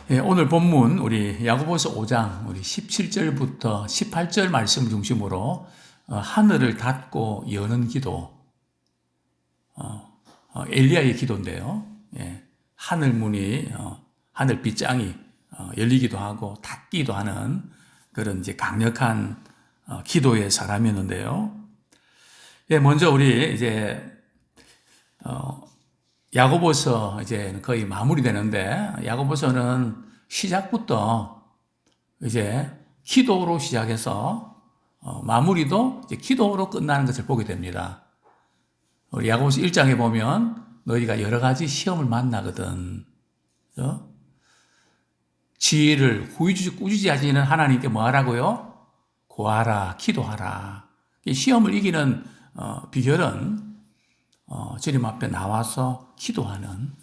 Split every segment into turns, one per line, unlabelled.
예, 오늘 본문 우리 야고보서 5장 우리 17절부터 18절 말씀을 중심으로 하늘을 닫고 여는 기도, 엘리야의 기도인데요. 예, 하늘 문이 하늘 빗장이 열리기도 하고 닫기도 하는 그런 이제 강력한 기도의 사람이었는데요. 예, 먼저 우리 이제 야고보서 이제 거의 마무리되는데, 야고보서는 시작부터 이제 기도로 시작해서 마무리도 이제 기도로 끝나는 것을 보게 됩니다. 우리 야고보서 1장에 보면 너희가 여러 가지 시험을 만나거든. 그죠? 지혜를 꾸짖지 하시는 하나님께 뭐 하라고요? 구하라, 기도하라. 시험을 이기는 비결은 주님 앞에 나와서 기도하는,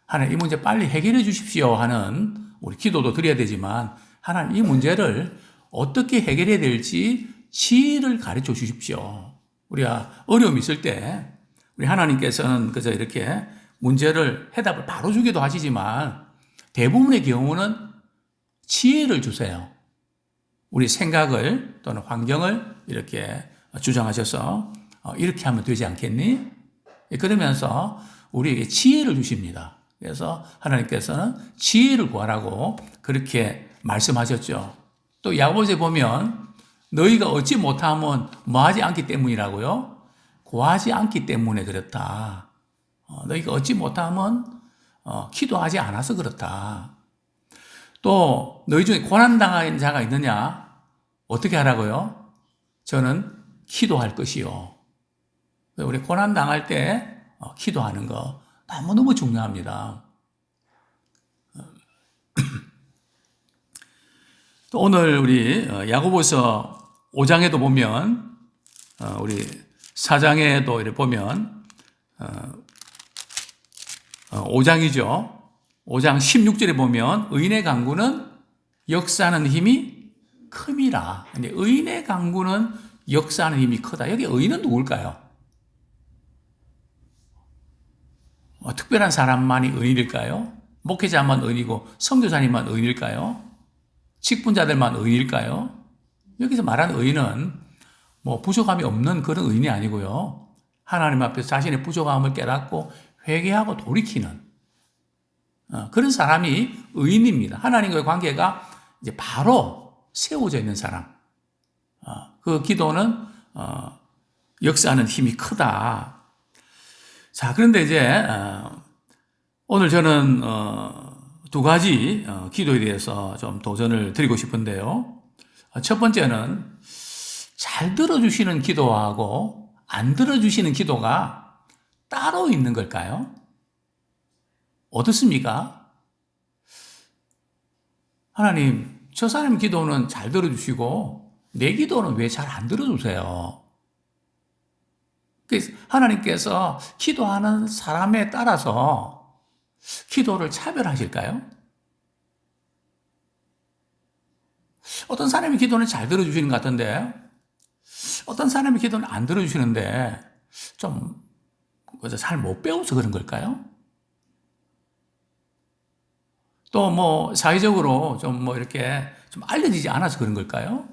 하나님 이 문제 빨리 해결해 주십시오 하는 우리 기도도 드려야 되지만, 하나님 이 문제를 어떻게 해결해야 될지 지혜를 가르쳐 주십시오. 우리가 어려움이 있을 때 우리 하나님께서는 그저 이렇게 문제를 해답을 바로 주기도 하시지만, 대부분의 경우는 지혜를 주세요. 우리 생각을 또는 환경을 이렇게 주장하셔서 이렇게 하면 되지 않겠니? 그러면서 우리에게 지혜를 주십니다. 그래서 하나님께서는 지혜를 구하라고 그렇게 말씀하셨죠. 또 야고보서에 보면 너희가 얻지 못하면 뭐하지 않기 때문이라고요? 구하지 않기 때문에 그렇다. 너희가 얻지 못하면 기도하지 않아서 그렇다. 또 너희 중에 고난당한 자가 있느냐? 어떻게 하라고요? 저는 기도할 것이요. 우리 고난 당할 때 기도하는 거 너무너무 중요합니다. 또 오늘 우리 야고보서 5장에도 보면, 우리 4장에도 이렇게 보면 5장이죠. 5장 16절에 보면 의인의 강구는 역사하는 힘이 큼이라. 근데 의인의 강구는 역사하는 힘이 크다. 여기 의인은 누굴까요? 특별한 사람만이 의인일까요? 목회자만 의인이고 선교사님만 의인일까요? 직분자들만 의인일까요? 여기서 말하는 의인은 뭐 부족함이 없는 그런 의인이 아니고요. 하나님 앞에서 자신의 부족함을 깨닫고 회개하고 돌이키는 그런 사람이 의인입니다. 하나님과의 관계가 이제 바로 세워져 있는 사람. 그 기도는 역사하는 힘이 크다. 자, 그런데 이제 오늘 저는 두 가지 기도에 대해서 좀 도전을 드리고 싶은데요. 첫 번째는 잘 들어주시는 기도하고 안 들어주시는 기도가 따로 있는 걸까요? 어떻습니까? 하나님, 저 사람 기도는 잘 들어주시고 내 기도는 왜 잘 안 들어주세요? 하나님께서 기도하는 사람에 따라서 기도를 차별하실까요? 어떤 사람의 기도는 잘 들어주시는 것 같은데, 어떤 사람의 기도는 안 들어주시는데, 좀, 잘 못 배워서 그런 걸까요? 또 뭐, 사회적으로 좀 뭐 이렇게 좀 알려지지 않아서 그런 걸까요?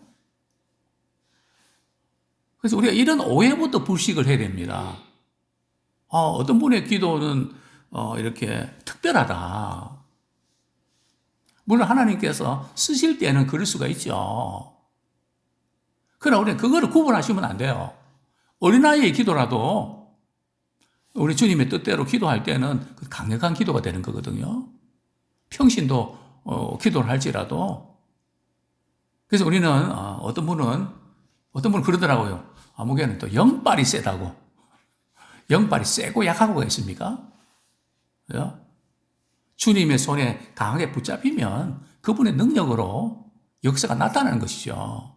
그래서 우리가 이런 오해부터 불식을 해야 됩니다. 어떤 분의 기도는 이렇게 특별하다. 물론 하나님께서 쓰실 때는 그럴 수가 있죠. 그러나 우리는 그거를 구분하시면 안 돼요. 어린아이의 기도라도 우리 주님의 뜻대로 기도할 때는 강력한 기도가 되는 거거든요. 평신도 기도를 할지라도. 그래서 우리는 어떤 분은 그러더라고요. 목에는 또 영빨이 세다고. 영빨이 세고 약하고가 있습니까? 그죠? 주님의 손에 강하게 붙잡히면 그분의 능력으로 역사가 나타나는 것이죠.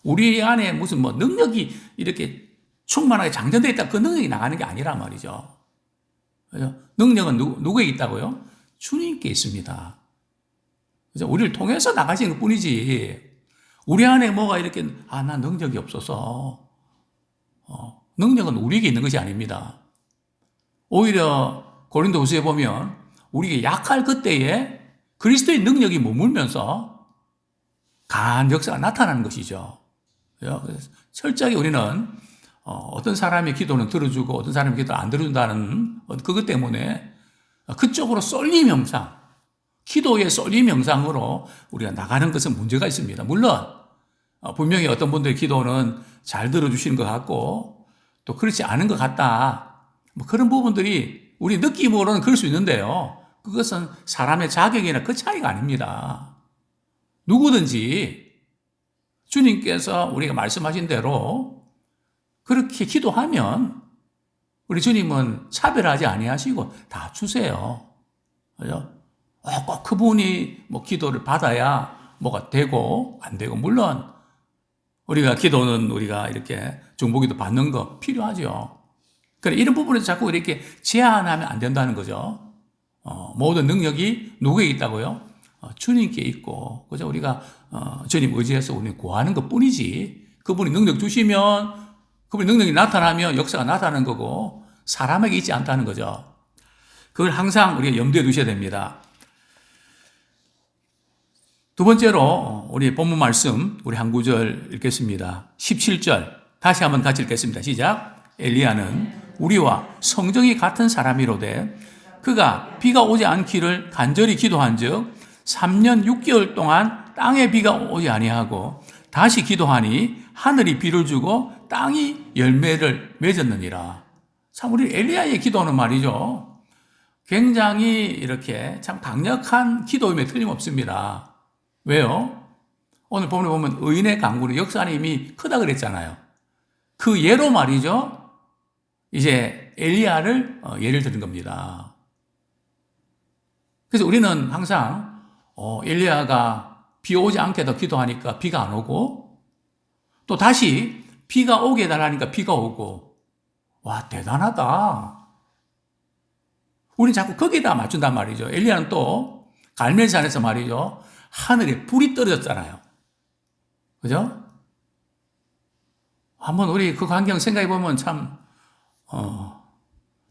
우리 안에 무슨 뭐 능력이 이렇게 충만하게 장전되어 있다, 그 능력이 나가는 게 아니란 말이죠. 그죠? 능력은 누구에 있다고요? 주님께 있습니다. 그죠? 우리를 통해서 나가시는 것 뿐이지, 우리 안에 뭐가 이렇게, 나 능력이 없어서, 능력은 우리에게 있는 것이 아닙니다. 오히려 고린도후서에 보면 우리가 약할 그때에 그리스도의 능력이 머물면서 강한 역사가 나타나는 것이죠. 그래서 철저하게 우리는 어떤 사람의 기도는 들어주고 어떤 사람의 기도는 안 들어준다는 그것 때문에 그쪽으로 쏠림 형상, 기도의 쏠림 형상으로 우리가 나가는 것은 문제가 있습니다. 물론 분명히 어떤 분들의 기도는 잘 들어주시는 것 같고 또 그렇지 않은 것 같다. 뭐 그런 부분들이 우리 느낌으로는 그럴 수 있는데요. 그것은 사람의 자격이나 그 차이가 아닙니다. 누구든지 주님께서 우리가 말씀하신 대로 그렇게 기도하면 우리 주님은 차별하지 아니하시고 다 주세요. 그죠? 꼭 그분이 뭐 기도를 받아야 뭐가 되고 안 되고 물론 우리가 기도는 우리가 이렇게 중보기도 받는 거 필요하죠. 그래 이런 부분에서 자꾸 이렇게 제한하면 안 된다는 거죠. 모든 능력이 누구에 있다고요? 주님께 있고 그죠? 우리가 주님 의지해서 우리는 구하는 것뿐이지. 그분이 능력 주시면 그분이 능력이 나타나면 역사가 나타나는 거고 사람에게 있지 않다는 거죠. 그걸 항상 우리가 염두에 두셔야 됩니다. 두 번째로 우리 본문 말씀 우리 한 구절 읽겠습니다. 17절 다시 한번 같이 읽겠습니다. 시작. 엘리야는 우리와 성정이 같은 사람이로되 그가 비가 오지 않기를 간절히 기도한즉 3년 6개월 동안 땅에 비가 오지 아니하고 다시 기도하니 하늘이 비를 주고 땅이 열매를 맺었느니라. 참 우리 엘리야의 기도는 말이죠. 굉장히 이렇게 참 강력한 기도임에 틀림없습니다. 왜요? 오늘 본문에 보면 의인의 강구는 역사 안에 이미 크다 그랬잖아요. 그 예로 말이죠. 이제 엘리야를 예를 드는 겁니다. 그래서 우리는 항상 엘리야가 비 오지 않게 더 기도하니까 비가 안 오고 또 다시 비가 오게 해달라니까 비가 오고 와 대단하다. 우리는 자꾸 거기다 맞춘단 말이죠. 엘리야는 또 갈멜산에서 말이죠. 하늘에 불이 떨어졌잖아요. 그죠? 한번 우리 그 광경 생각해 보면 참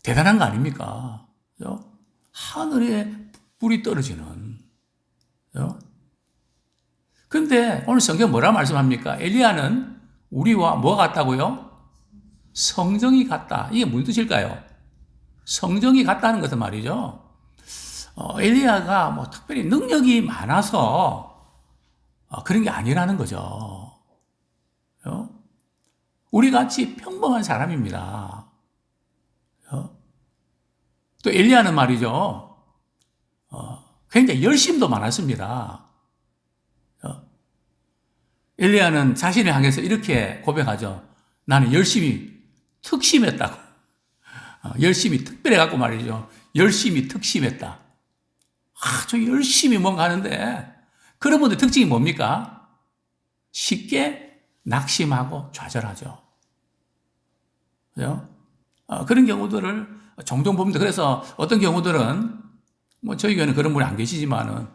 대단한 거 아닙니까? 그죠? 하늘에 불이 떨어지는. 그죠? 근데 오늘 성경 뭐라 말씀합니까? 엘리야는 우리와 뭐가 같다고요? 성정이 같다. 이게 무슨 뜻일까요? 성정이 같다는 것은 말이죠. 엘리야가 뭐 특별히 능력이 많아서 그런 게 아니라는 거죠. 우리 같이 평범한 사람입니다. 또 엘리야는 말이죠. 굉장히 열심도 많았습니다. 엘리야는 자신을 향해서 이렇게 고백하죠. 나는 열심히 특심했다고. 열심히 특별해갖고 말이죠. 열심히 특심했다. 아주 열심히 뭔가 하는데 그런 분들 특징이 뭡니까? 쉽게 낙심하고 좌절하죠. 그죠? 그런 경우들을 종종 봅니다. 그래서 어떤 경우들은 뭐 저희 교회는 그런 분이 안 계시지만은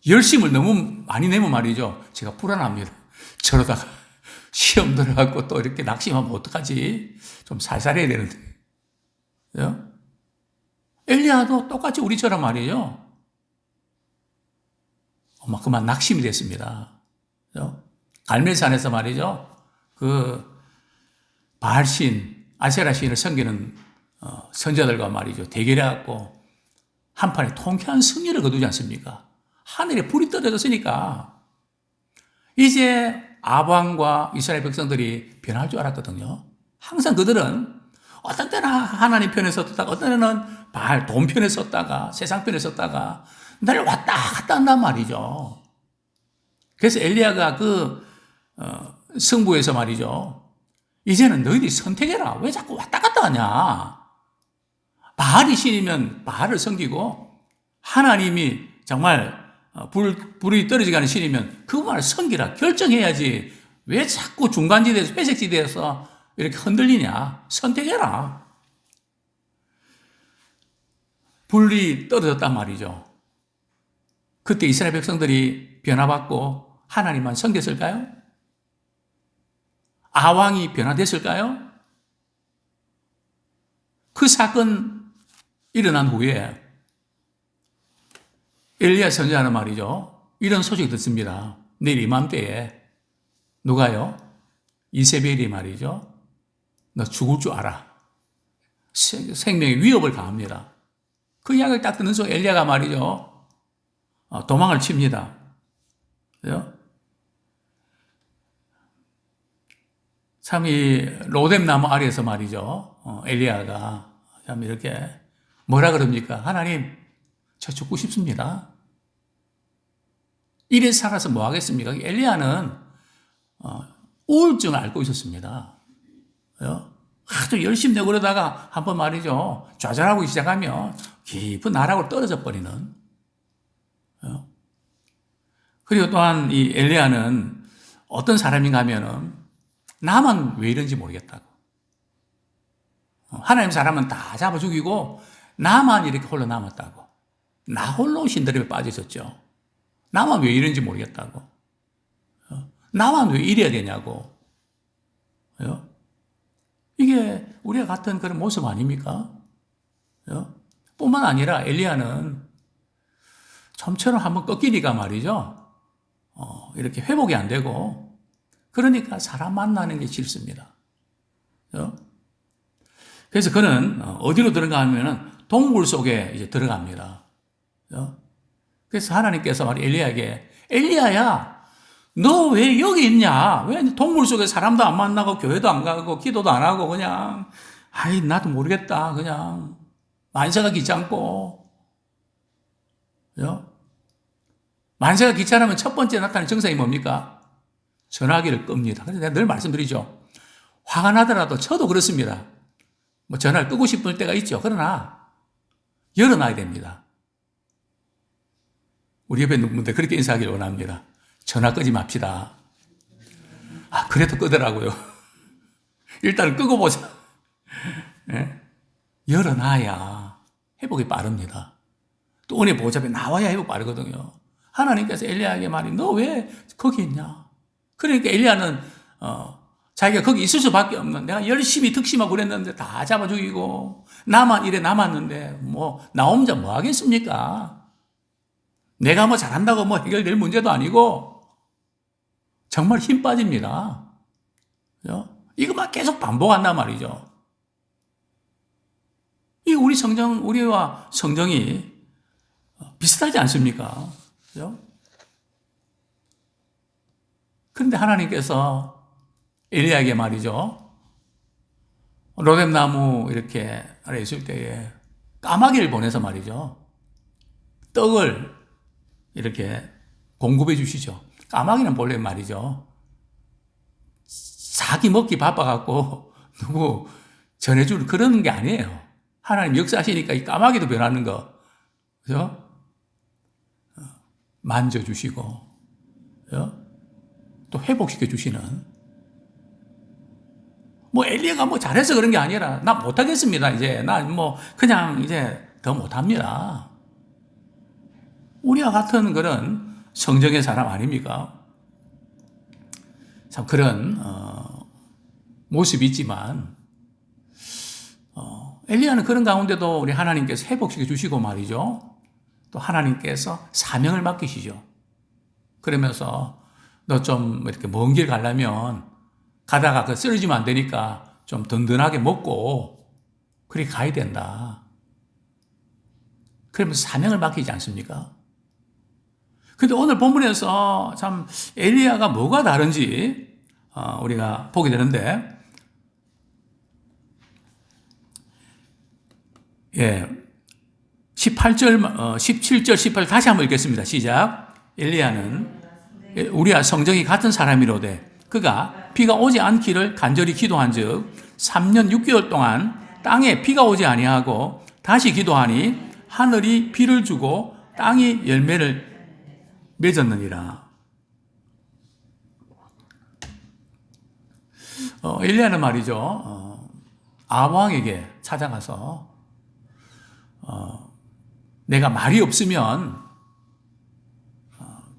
열심을 너무 많이 내면 말이죠. 제가 불안합니다. 저러다가 시험 들어갖고 또 이렇게 낙심하면 어떡하지? 좀 살살해야 되는데. 그죠? 엘리야도 똑같이 우리처럼 말이죠. 그만 낙심이 됐습니다. 그죠? 갈멜산에서 말이죠. 그 바알신, 아세라 신을 섬기는 선자들과 말이죠. 대결해갖고 한판에 통쾌한 승리를 거두지 않습니까? 하늘에 불이 떨어졌으니까 이제 아방과 이스라엘 백성들이 변할 줄 알았거든요. 항상 그들은 어떤 때는 하나님 편에 섰다가 어떤 때는 바알 돈 편에 섰다가 세상 편에 섰다가 날 왔다 갔다 한단 말이죠. 그래서 엘리야가 그 승부에서 말이죠. 이제는 너희들이 선택해라. 왜 자꾸 왔다 갔다 하냐. 바알이 신이면 바알을 섬기고 하나님이 정말 불이 떨어지게 하는 신이면 그분을 섬기라. 결정해야지. 왜 자꾸 중간지대에서 회색지대에서 이렇게 흔들리냐. 선택해라. 불이 떨어졌단 말이죠. 그때 이스라엘 백성들이 변화받고 하나님만 섬겼을까요? 아왕이 변화됐을까요? 그 사건 일어난 후에 엘리야 선지자는 말이죠. 이런 소식 듣습니다. 내일 이맘때에 누가요? 이세벨이 말이죠. 너 죽을 줄 알아. 생명의 위협을 가합니다. 그 이야기를 딱 듣는 순간 엘리야가 말이죠. 도망을 칩니다. 그죠? 참 이 로뎀 나무 아래에서 말이죠. 엘리야가 참 이렇게 뭐라 그럽니까? 하나님, 저 죽고 싶습니다. 이래 살아서 뭐 하겠습니까? 엘리야는 우울증을 앓고 있었습니다. 아주 열심히 내고 그러다가 한번 말이죠. 좌절하고 시작하면 깊은 나락으로 떨어져 버리는. 그리고 또한 이 엘리야는 어떤 사람인가 하면은 나만 왜 이런지 모르겠다고. 하나님 사람은 다 잡아 죽이고 나만 이렇게 홀로 남았다고. 나 홀로 신들에 빠져 있었죠. 나만 왜 이런지 모르겠다고. 나만 왜 이래야 되냐고. 이게 우리가 같은 그런 모습 아닙니까? 뿐만 아니라 엘리야는 좀처럼 한번 꺾이니까 말이죠. 이렇게 회복이 안 되고 그러니까 사람 만나는 게 싫습니다. 그래서 그는 어디로 들어가 하면은 동굴 속에 이제 들어갑니다. 그래서 하나님께서 말 엘리야에게 엘리야야 너 왜 여기 있냐? 왜 동굴 속에 사람도 안 만나고 교회도 안 가고 기도도 안 하고 그냥 나도 모르겠다 그냥 만세가 귀찮고 만세가 귀찮으면 첫 번째 나타나는 증상이 뭡니까? 전화기를 끕니다. 그래서 내가 늘 말씀드리죠. 화가 나더라도 저도 그렇습니다. 뭐 전화를 끄고 싶을 때가 있죠. 그러나 열어놔야 됩니다. 우리 옆에 있는 분들 그렇게 인사하기를 원합니다. 전화 끄지 맙시다. 그래도 끄더라고요. 일단은 끄고 보자. 네? 열어놔야 회복이 빠릅니다. 또 은혜 보좌에 나와야 회복 빠르거든요. 하나님께서 엘리야에게 말이 너 왜 거기 있냐? 그러니까 엘리야는 자기가 거기 있을 수밖에 없는 내가 열심히 득심하고 그랬는데 다 잡아 죽이고 나만 이래 남았는데 뭐 나 혼자 뭐 하겠습니까? 내가 뭐 잘한다고 뭐 해결될 문제도 아니고 정말 힘 빠집니다. 이것만 계속 반복한단 말이죠. 이 우리와 성정이 비슷하지 않습니까? 그죠? 그런데 하나님께서 엘리야에게 말이죠. 로뎀나무 이렇게 아래 있을 때에 까마귀를 보내서 말이죠. 떡을 이렇게 공급해 주시죠. 까마귀는 본래 말이죠. 자기 먹기 바빠갖고 누구 전해줄 그런 게 아니에요. 하나님 역사하시니까 이 까마귀도 변하는 거. 그죠? 만져주시고, 또 회복시켜 주시는. 뭐 엘리야가 뭐 잘해서 그런 게 아니라 나 못하겠습니다. 이제 나 뭐 그냥 이제 더 못합니다. 우리와 같은 그런 성정의 사람 아닙니까? 참 그런 모습이 있지만 엘리야는 그런 가운데도 우리 하나님께서 회복시켜 주시고 말이죠. 또 하나님께서 사명을 맡기시죠. 그러면서 너 좀 이렇게 먼 길 가려면 가다가 쓰러지면 안 되니까 좀 든든하게 먹고 그렇게 가야 된다. 그러면서 사명을 맡기지 않습니까? 근데 오늘 본문에서 참 엘리야가 뭐가 다른지 우리가 보게 되는데 17절, 18절 다시 한번 읽겠습니다. 시작. 엘리야는 우리와 성정이 같은 사람이로되 그가 비가 오지 않기를 간절히 기도한즉 3년 6개월 동안 땅에 비가 오지 아니하고 다시 기도하니 하늘이 비를 주고 땅이 열매를 맺었느니라. 엘리야는 말이죠. 아합 왕에게 찾아가서 내가 말이 없으면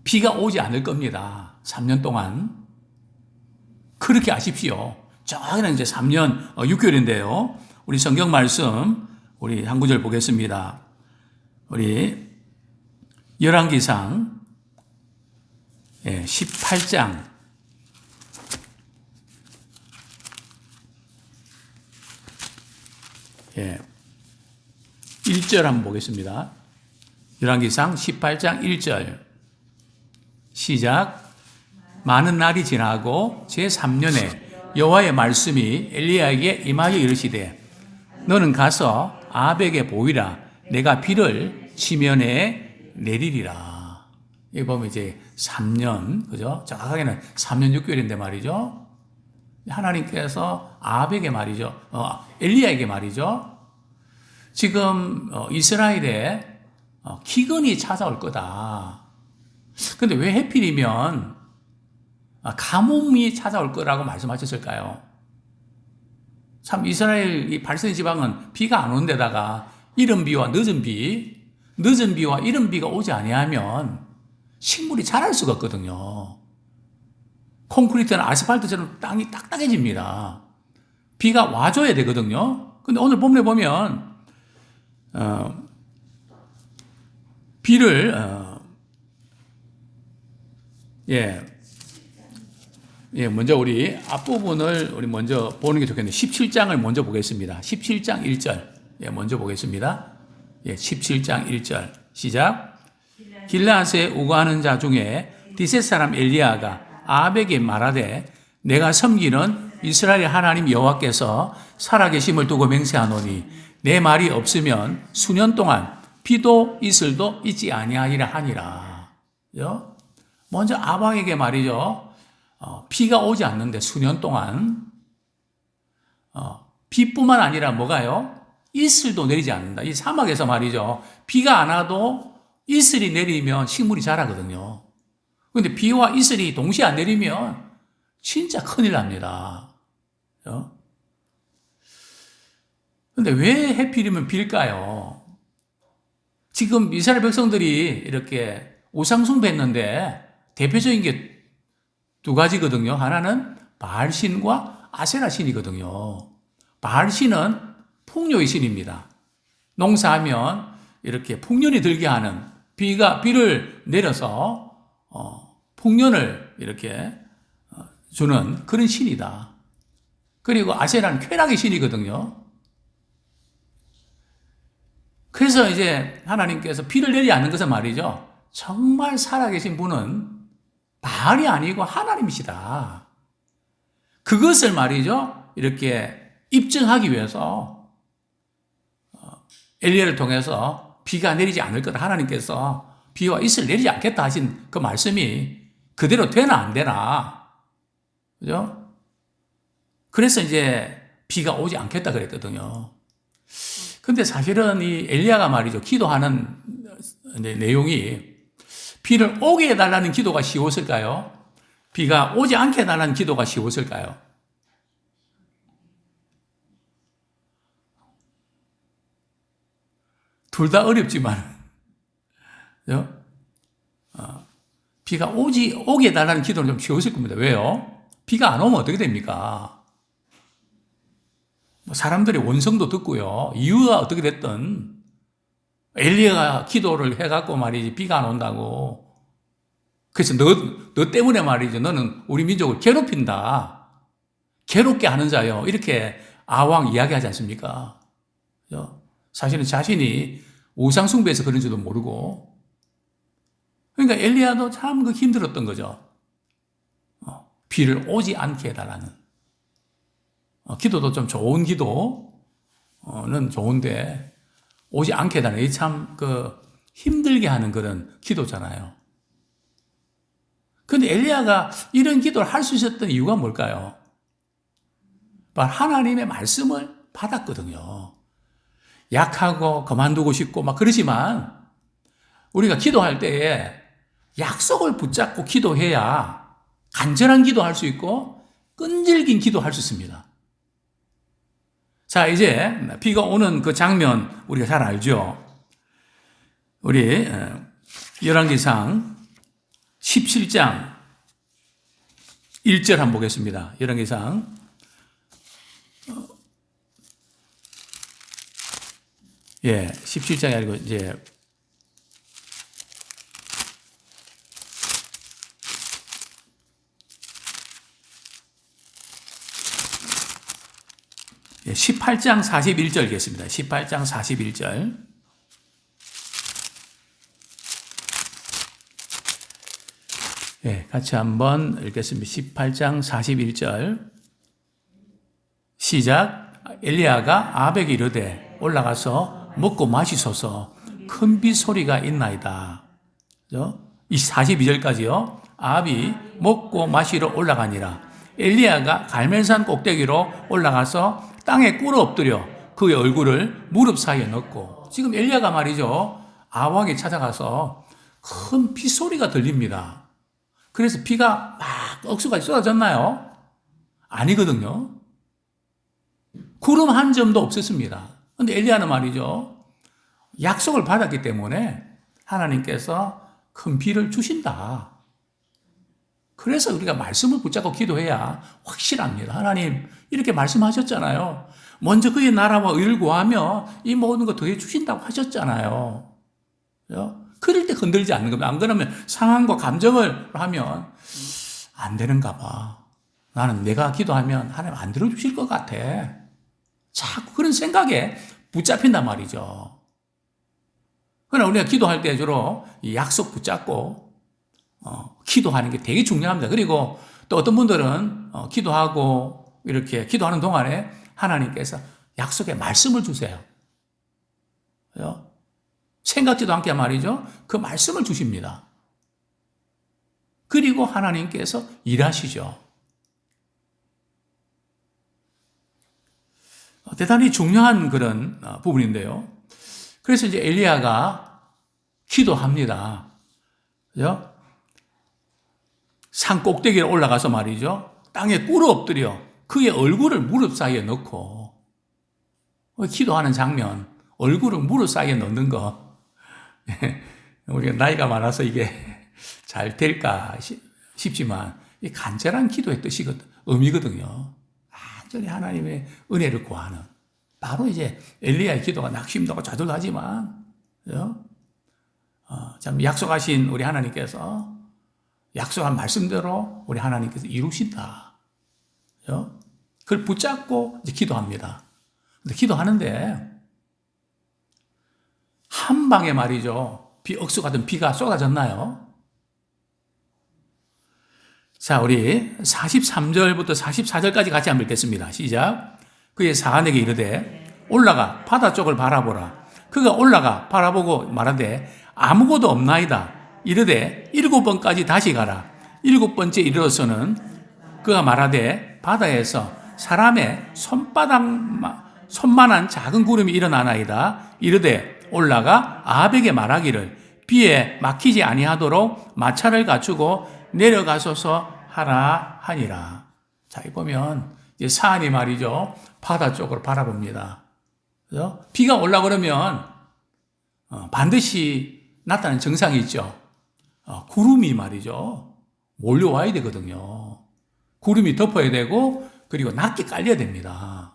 비가 오지 않을 겁니다. 3년 동안. 그렇게 아십시오. 저기는 이제 3년 6개월인데요. 우리 성경 말씀 우리 한 구절 보겠습니다. 우리 열왕기상 18장 1절 한번 보겠습니다. 열왕기상 18장 1절 시작. 많은 날이 지나고 제3년에 여호와의 말씀이 엘리야에게 임하여 이르시되 너는 가서 아벡에 보이라. 내가 비를 지면에 내리리라. 여기 보면 이제 3년, 그죠? 정확하게는 3년 6개월인데 말이죠. 하나님께서 아벡에 말이죠. 엘리야에게 말이죠. 지금 이스라엘에 기근이 찾아올 거다. 근데 왜 하필이면 가뭄이 찾아올 거라고 말씀하셨을까요? 참 이스라엘 이 발선 지방은 비가 안 오는 데다가 이른 비와 늦은 비와 이른 비가 오지 아니하면 식물이 자랄 수가 없거든요. 콘크리트나 아스팔트처럼 땅이 딱딱해집니다. 비가 와줘야 되거든요. 근데 오늘 본문에 보면 비를 먼저 우리 앞부분을 우리 먼저 보는 게 좋겠네요. 17장을 먼저 보겠습니다. 17장 1절. 먼저 보겠습니다. 17장 1절. 시작. 길라앗에 우거하는 자 중에 디셋 사람 엘리야가 아벡에 말하되 내가 섬기는 이스라엘 하나님 여호와께서 살아계심을 두고 맹세하노니 내 말이 없으면 수년 동안 비도 이슬도 있지 아니하리라 하니라. 먼저 아벡에게 말이죠. 비가 오지 않는데 수년 동안 비뿐만 아니라 뭐가요? 이슬도 내리지 않는다. 이 사막에서 말이죠. 비가 안 와도 이슬이 내리면 식물이 자라거든요. 그런데 비와 이슬이 동시에 안 내리면 진짜 큰일 납니다. 그런데 왜 하필이면 비일까요? 지금 이스라엘 백성들이 이렇게 우상숭배했는데 대표적인 게 두 가지거든요. 하나는 바알신과 아세라 신이거든요. 바알신은 풍요의 신입니다. 농사하면 이렇게 풍년이 들게 하는 비를 내려서 풍년을 이렇게 주는 그런 신이다. 그리고 아세라는 쾌락의 신이거든요. 그래서 이제 하나님께서 비를 내리지 않는 것은 말이죠. 정말 살아계신 분은 바알이 아니고 하나님이시다. 그것을 말이죠. 이렇게 입증하기 위해서 엘리야를 통해서 비가 내리지 않을 거다. 하나님께서 비와 이슬을 내리지 않겠다 하신 그 말씀이 그대로 되나 안 되나. 그죠? 그래서 이제 비가 오지 않겠다 그랬거든요. 근데 사실은 이 엘리야가 말이죠. 기도하는 내용이 비를 오게 해달라는 기도가 쉬웠을까요? 비가 오지 않게 해달라는 기도가 쉬웠을까요? 둘 다 어렵지만, 비가 오게 해달라는 기도는 좀 쉬웠을 겁니다. 왜요? 비가 안 오면 어떻게 됩니까? 사람들의 원성도 듣고요. 이유가 어떻게 됐든, 엘리야가 기도를 해갖고 말이지, 비가 안 온다고. 그래서 너 때문에 말이죠. 너는 우리 민족을 괴롭힌다. 괴롭게 하는 자요. 이렇게 아왕 이야기하지 않습니까? 사실은 자신이 우상숭배해서 그런 줄도 모르고. 그러니까 엘리야도 참 힘들었던 거죠. 비를 오지 않게 해달라는. 기도도 좀 좋은 기도는 좋은데, 오지 않게 해달라는, 참 힘들게 하는 그런 기도잖아요. 근데 엘리야가 이런 기도를 할 수 있었던 이유가 뭘까요? 하나님의 말씀을 받았거든요. 약하고 그만두고 싶고 막 그러지만 우리가 기도할 때에 약속을 붙잡고 기도해야 간절한 기도할 수 있고 끈질긴 기도할 수 있습니다. 자, 이제 비가 오는 그 장면 우리가 잘 알죠? 우리 열왕기상 17장 1절 한번 보겠습니다. 열왕기상 17장이 아니고 이제 18장 41절 겠습니다. 18장 41절. 예, 같이 한번 읽겠습니다. 18장 41절. 시작. 엘리야가 아합에게 이르되 올라가서 먹고 마시소서 큰 비 소리가 있나이다. 이 42절까지요. 아합이 먹고 마시러 올라가니라. 엘리야가 갈멜산 꼭대기로 올라가서 땅에 꿇어 엎드려 그의 얼굴을 무릎 사이에 넣고, 지금 엘리야가 말이죠, 아합에게 찾아가서 큰 비 소리가 들립니다. 그래서 비가 막 억수까지 쏟아졌나요? 아니거든요. 구름 한 점도 없었습니다. 그런데 엘리야는 말이죠, 약속을 받았기 때문에 하나님께서 큰 비를 주신다. 그래서 우리가 말씀을 붙잡고 기도해야 확실합니다. 하나님 이렇게 말씀하셨잖아요. 먼저 그의 나라와 의를 구하며 이 모든 거 더해 주신다고 하셨잖아요. 그럴 때 흔들리지 않는 겁니다. 안 그러면 상황과 감정을 하면 안 되는가 봐. 나는 내가 기도하면 하나님 안 들어주실 것 같아. 자꾸 그런 생각에 붙잡힌단 말이죠. 그러나 우리가 기도할 때 주로 이 약속 붙잡고 기도하는 게 되게 중요합니다. 그리고 또 어떤 분들은 기도하고 이렇게 기도하는 동안에 하나님께서 약속의 말씀을 주세요. 생각지도 않게 말이죠. 그 말씀을 주십니다. 그리고 하나님께서 일하시죠. 대단히 중요한 그런 부분인데요. 그래서 이제 엘리야가 기도합니다. 그죠? 산 꼭대기에 올라가서 말이죠, 땅에 꿇어 엎드려 그의 얼굴을 무릎 사이에 넣고, 기도하는 장면, 얼굴을 무릎 사이에 넣는 거, 우리가 나이가 많아서 이게 잘 될까 싶지만 이 간절한 기도의 뜻이거든, 의미거든요. 완전히 하나님의 은혜를 구하는, 바로 이제 엘리야의 기도가 낙심도가 좌절하지만 참 약속하신 우리 하나님께서 약속한 말씀대로 우리 하나님께서 이루신다. 그걸 붙잡고 이제 기도합니다. 근데 기도하는데 한 방에 말이죠, 비 억수 같은 비가 쏟아졌나요? 자, 우리 43절부터 44절까지 같이 한번 읽겠습니다. 시작. 그의 사안에게 이르되 올라가 바다 쪽을 바라보라. 그가 올라가 바라보고 말하되 아무것도 없나이다. 이르되 7번까지 다시 가라. 7번째 이르러서는 그가 말하되 바다에서 사람의 손만한 작은 구름이 일어나나이다. 이르되 올라가 아합에게 말하기를 비에 막히지 아니하도록 마차를 갖추고 내려가소서 하라 하니라. 자, 이 보면 이제 사안이 말이죠, 바다 쪽으로 바라봅니다. 그죠? 비가 올라 그러면 반드시 나타나는 정상이 있죠. 구름이 말이죠, 몰려와야 되거든요. 구름이 덮어야 되고, 그리고 낮게 깔려야 됩니다.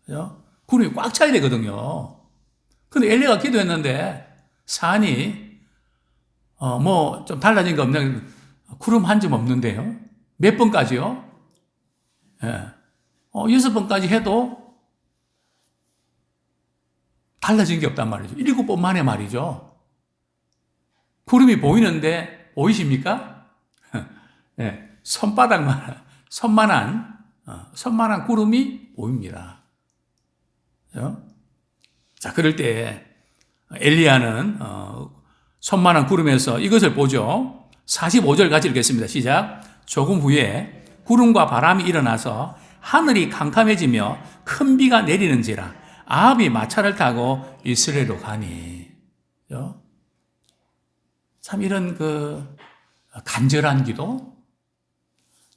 그죠? 구름이 꽉 차야 되거든요. 근데 엘리야가 기도했는데 산이 뭐 좀 달라진 거 없냐? 구름 한 점 없는데요. 몇 번까지요? 예. 6번까지 해도 달라진 게 없단 말이죠. 7번 만에 말이죠. 구름이 보이는데 보이십니까? 예. 손만한 구름이 보입니다. 자, 그럴 때 엘리야는 손만한 구름에서 이것을 보죠. 45절 같이 읽겠습니다. 시작. 조금 후에 구름과 바람이 일어나서 하늘이 캄캄해지며 큰 비가 내리는지라 아합이 마차를 타고 이스라엘로 가니. 참 이런 그 간절한 기도,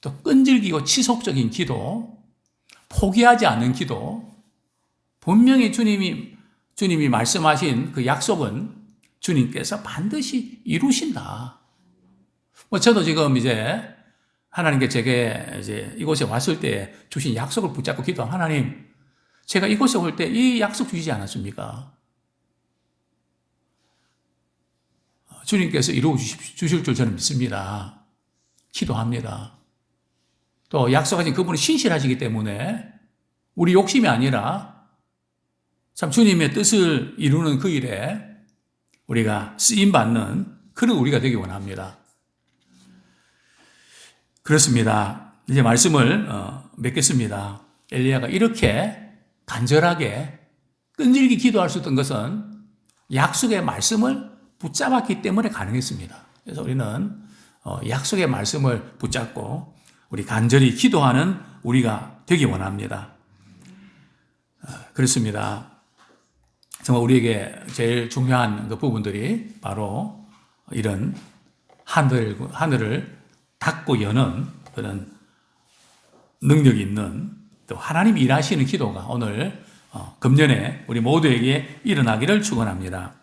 또 끈질기고 지속적인 기도, 포기하지 않는 기도, 분명히 주님이 말씀하신 그 약속은 주님께서 반드시 이루신다. 저도 지금 이제 하나님께 제게 이제 이곳에 왔을 때 주신 약속을 붙잡고 기도한 하나님, 제가 이곳에 올 때 이 약속 주시지 않았습니까? 주님께서 이루어 주실 줄 저는 믿습니다. 기도합니다. 또 약속하신 그분은 신실하시기 때문에 우리 욕심이 아니라 참 주님의 뜻을 이루는 그 일에 우리가 쓰임받는 그런 우리가 되기 원합니다. 그렇습니다. 이제 말씀을 맺겠습니다. 엘리야가 이렇게 간절하게 끈질기 기도할 수 있던 것은 약속의 말씀을 붙잡았기 때문에 가능했습니다. 그래서 우리는 약속의 말씀을 붙잡고 우리 간절히 기도하는 우리가 되기 원합니다. 그렇습니다. 정말 우리에게 제일 중요한 그 부분들이 바로 이런 하늘을 닫고 여는 그런 능력이 있는 또 하나님 일하시는 기도가 오늘 금년에 우리 모두에게 일어나기를 축원합니다.